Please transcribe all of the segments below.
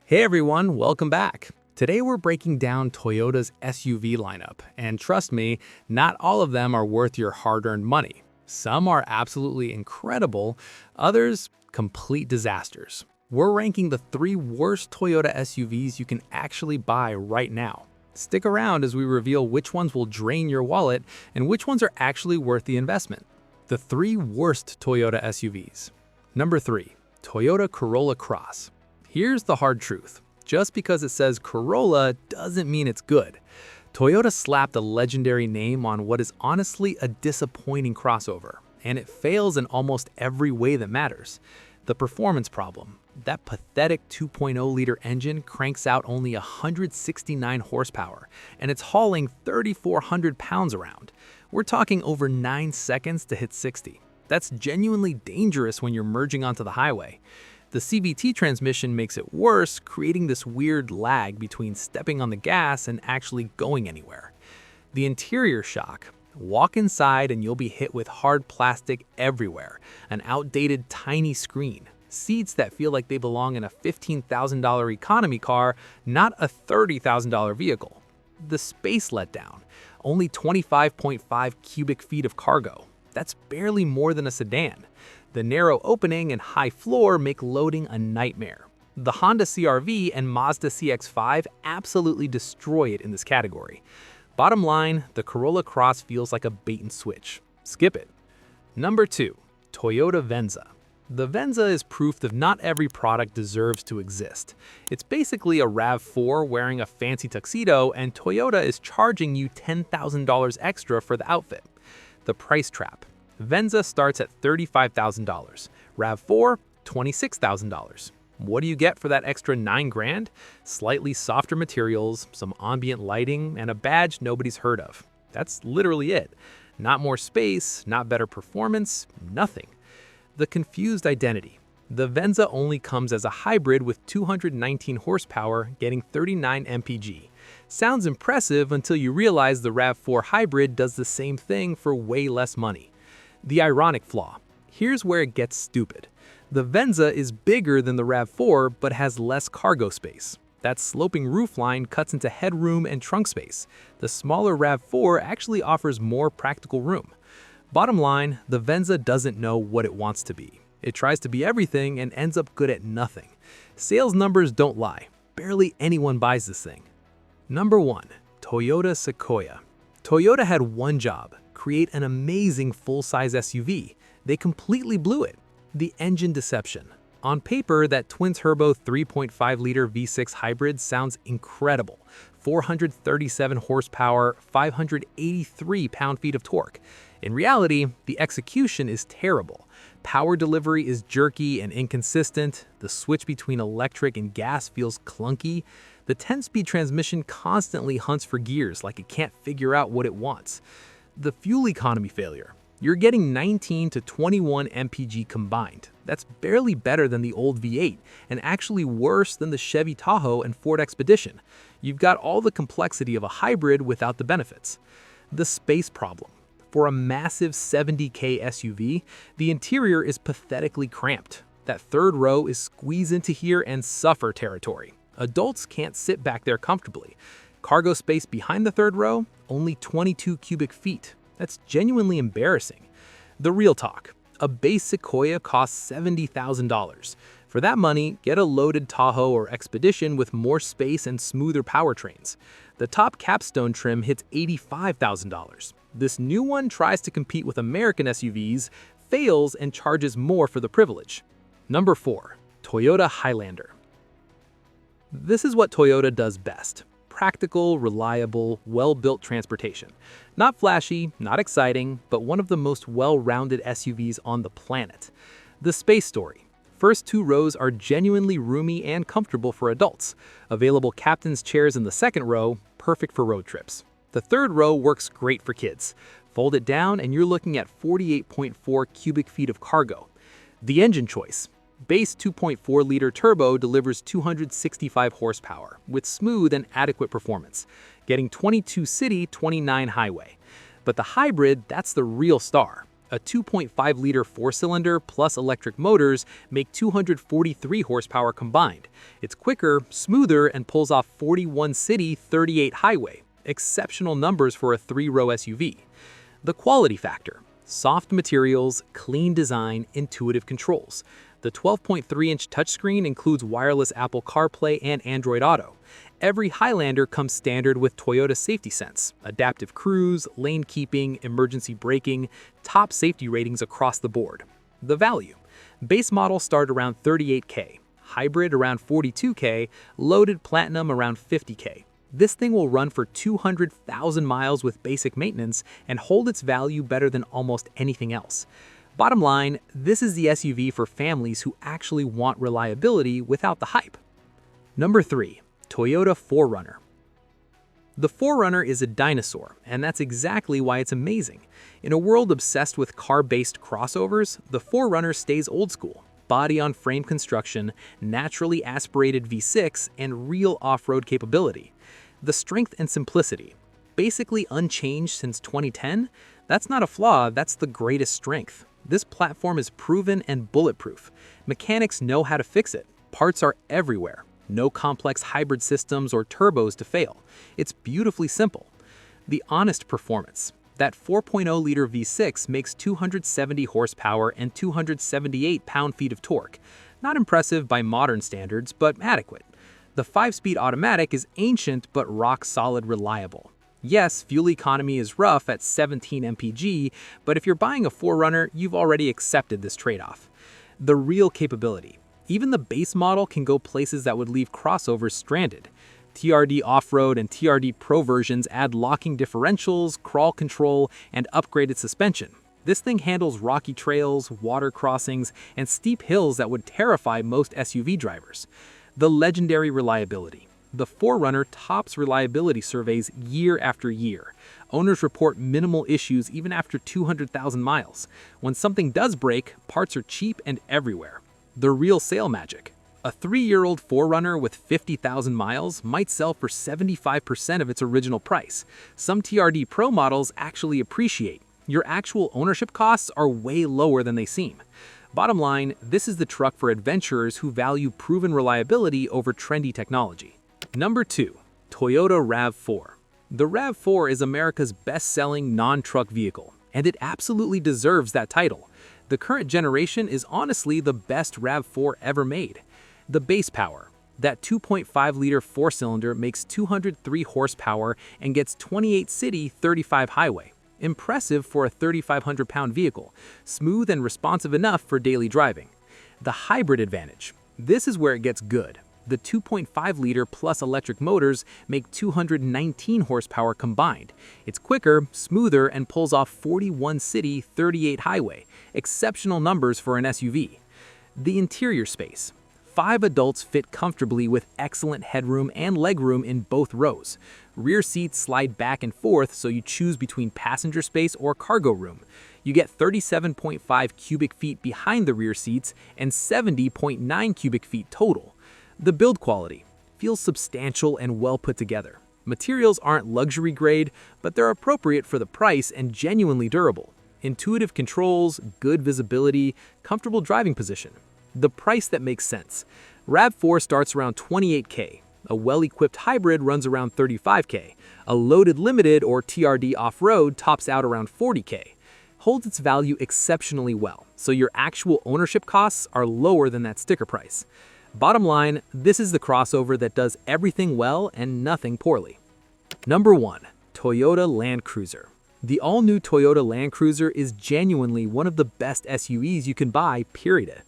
Hey everyone, welcome back. Today we're breaking down Toyota's SUV lineup, and trust me, not all of them are worth your hard-earned money. Some are absolutely incredible, others complete disasters. We're ranking the 3 worst Toyota SUVs you can actually buy right now. Stick around as we reveal which ones will drain your wallet and which ones are actually worth the investment. The 3 worst Toyota SUVs. Number 3, Toyota Corolla Cross. Here's the hard truth. Just because it says Corolla doesn't mean it's good. Toyota slapped a legendary name on what is honestly a disappointing crossover, and it fails in almost every way that matters. The performance problem. That pathetic 2.0-liter engine cranks out only 169 horsepower, and it's hauling 3,400 pounds around. We're talking over 9 seconds to hit 60. That's genuinely dangerous when you're merging onto the highway. The CVT transmission makes it worse, creating this weird lag between stepping on the gas and actually going anywhere. The interior shock. Walk inside and you'll be hit with hard plastic everywhere, an outdated tiny screen, seats that feel like they belong in a $15,000 economy car, not a $30,000 vehicle. The space letdown. Only 25.5 cubic feet of cargo. That's barely more than a sedan. The narrow opening and high floor make loading a nightmare. The Honda CR-V and Mazda CX-5 absolutely destroy it in this category. Bottom line, the Corolla Cross feels like a bait and switch. Skip it. Number 2, Toyota Venza. The Venza is proof that not every product deserves to exist. It's basically a RAV4 wearing a fancy tuxedo, and Toyota is charging you $10,000 extra for the outfit. The price trap. Venza starts at $35,000, RAV4, $26,000. What do you get for that extra $9 grand? Slightly softer materials, some ambient lighting, and a badge nobody's heard of. That's literally it. Not more space, not better performance, nothing. The confused identity. The Venza only comes as a hybrid with 219 horsepower, getting 39 mpg. Sounds impressive until you realize the RAV4 hybrid does the same thing for way less money. The ironic flaw. Here's where it gets stupid. The Venza is bigger than the RAV4 but has less cargo space. That sloping roofline cuts into headroom and trunk space. The smaller RAV4 actually offers more practical room. Bottom line, the Venza doesn't know what it wants to be. It tries to be everything and ends up good at nothing. Sales numbers don't lie. Barely anyone buys this thing. Number 1, Toyota Sequoia. Toyota had one job: create an amazing full-size SUV. They completely blew it. The engine deception. On paper, that twin-turbo 3.5-liter V6 hybrid sounds incredible. 437 horsepower, 583 pound-feet of torque. In reality, the execution is terrible. Power delivery is jerky and inconsistent. The switch between electric and gas feels clunky. The 10-speed transmission constantly hunts for gears like it can't figure out what it wants. The fuel economy failure. You're getting 19 to 21 mpg combined. That's barely better than the old V8, and actually worse than the Chevy Tahoe and Ford Expedition. You've got all the complexity of a hybrid without the benefits. The space problem. For a massive 70K SUV, the interior is pathetically cramped. That third row is squeeze into here and suffer territory. Adults can't sit back there comfortably. Cargo space behind the third row, only 22 cubic feet. That's genuinely embarrassing. The real talk. A base Sequoia costs $70,000. For that money, get a loaded Tahoe or Expedition with more space and smoother powertrains. The top capstone trim hits $85,000. This new one tries to compete with American SUVs, fails, and charges more for the privilege. Number 4, Toyota Highlander. This is what Toyota does best. Practical, reliable, well-built transportation. Not flashy, not exciting, but one of the most well-rounded SUVs on the planet. The space story. First 2 rows are genuinely roomy and comfortable for adults. Available captain's chairs in the second row, perfect for road trips. The third row works great for kids. Fold it down and you're looking at 48.4 cubic feet of cargo. The engine choice. Base 2.4-liter turbo delivers 265 horsepower, with smooth and adequate performance, getting 22 city, 29 highway. But the hybrid, that's the real star. A 2.5-liter four-cylinder plus electric motors make 243 horsepower combined. It's quicker, smoother, and pulls off 41 city, 38 highway. Exceptional numbers for a three-row SUV. The quality factor: soft materials, clean design, intuitive controls. The 12.3-inch touchscreen includes wireless Apple CarPlay and Android Auto. Every Highlander comes standard with Toyota Safety Sense, adaptive cruise, lane keeping, emergency braking, top safety ratings across the board. The value: base model start around $38K, hybrid around $42K, loaded platinum around $50K. This thing will run for 200,000 miles with basic maintenance and hold its value better than almost anything else. Bottom line, this is the SUV for families who actually want reliability without the hype. Number 3. Toyota 4Runner. The 4Runner is a dinosaur, and that's exactly why it's amazing. In a world obsessed with car-based crossovers, the 4Runner stays old school. Body-on-frame construction, naturally aspirated V6, and real off-road capability. The strength and simplicity, basically unchanged since 2010, that's not a flaw, that's the greatest strength. This platform is proven and bulletproof. Mechanics know how to fix it. Parts are everywhere. No complex hybrid systems or turbos to fail. It's beautifully simple. The honest performance. That 4.0-liter V6 makes 270 horsepower and 278 pound-feet of torque. Not impressive by modern standards, but adequate. The 5-speed automatic is ancient but rock-solid reliable. Yes, fuel economy is rough at 17 mpg, but if you're buying a 4Runner, you've already accepted this trade-off. The real capability. Even the base model can go places that would leave crossovers stranded. TRD Off-Road and TRD Pro versions add locking differentials, crawl control, and upgraded suspension. This thing handles rocky trails, water crossings, and steep hills that would terrify most SUV drivers. The legendary reliability. The 4Runner tops reliability surveys year after year. Owners report minimal issues even after 200,000 miles. When something does break, parts are cheap and everywhere. The real sale magic. A 3-year-old 4Runner with 50,000 miles might sell for 75% of its original price. Some TRD Pro models actually appreciate. Your actual ownership costs are way lower than they seem. Bottom line, this is the truck for adventurers who value proven reliability over trendy technology. Number 2. Toyota RAV4. The RAV4 is America's best-selling non-truck vehicle, and it absolutely deserves that title. The current generation is honestly the best RAV4 ever made. The base power. That 2.5-liter four-cylinder makes 203 horsepower and gets 28 city, 35 highway. Impressive for a 3,500-pound vehicle, smooth and responsive enough for daily driving. The hybrid advantage. This is where it gets good. The 2.5-liter plus electric motors make 219 horsepower combined. It's quicker, smoother, and pulls off 41 city, 38 highway. Exceptional numbers for an SUV. The interior space. 5 adults fit comfortably with excellent headroom and legroom in both rows. Rear seats slide back and forth, so you choose between passenger space or cargo room. You get 37.5 cubic feet behind the rear seats and 70.9 cubic feet total. The build quality feels substantial and well put together. Materials aren't luxury grade, but they're appropriate for the price and genuinely durable. Intuitive controls, good visibility, comfortable driving position. The price that makes sense. RAV4 starts around $28K. A well-equipped hybrid runs around $35K. A loaded limited or TRD off-road tops out around $40K. Holds its value exceptionally well, so your actual ownership costs are lower than that sticker price. Bottom line, this is the crossover that does everything well and nothing poorly. Number 1. Toyota Land Cruiser. The all-new Toyota Land Cruiser is genuinely one of the best SUVs you can buy, period.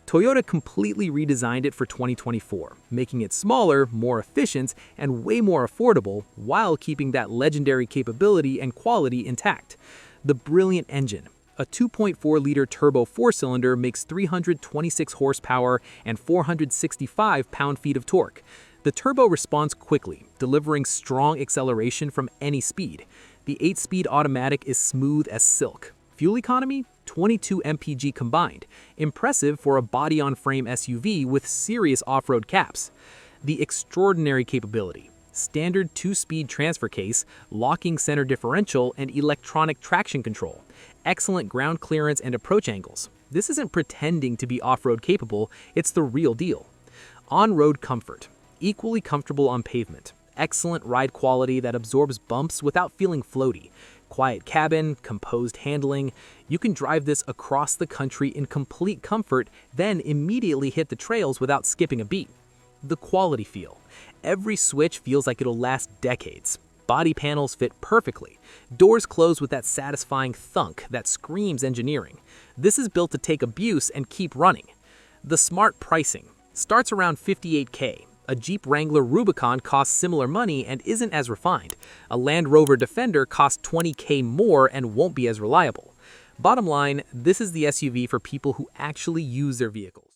Toyota completely redesigned it for 2024, making it smaller, more efficient, and way more affordable while keeping that legendary capability and quality intact. The brilliant engine. A 2.4-liter turbo four-cylinder makes 326 horsepower and 465 pound-feet of torque. The turbo responds quickly, delivering strong acceleration from any speed. The 8-speed automatic is smooth as silk. Fuel economy? 22 mpg combined. Impressive for a body-on-frame SUV with serious off-road caps. The extraordinary capability. standard 2-speed transfer case, locking center differential, and electronic traction control. Excellent ground clearance and approach angles. This isn't pretending to be off-road capable, it's the real deal. On-road comfort. Equally comfortable on pavement. Excellent ride quality that absorbs bumps without feeling floaty. Quiet cabin, composed handling. You can drive this across the country in complete comfort, then immediately hit the trails without skipping a beat. The quality feel. Every switch feels like it'll last decades. Body panels fit perfectly. Doors close with that satisfying thunk that screams engineering. This is built to take abuse and keep running. The smart pricing. Starts around $58K. A Jeep Wrangler Rubicon costs similar money and isn't as refined. A Land Rover Defender costs $20K more and won't be as reliable. Bottom line, this is the SUV for people who actually use their vehicles.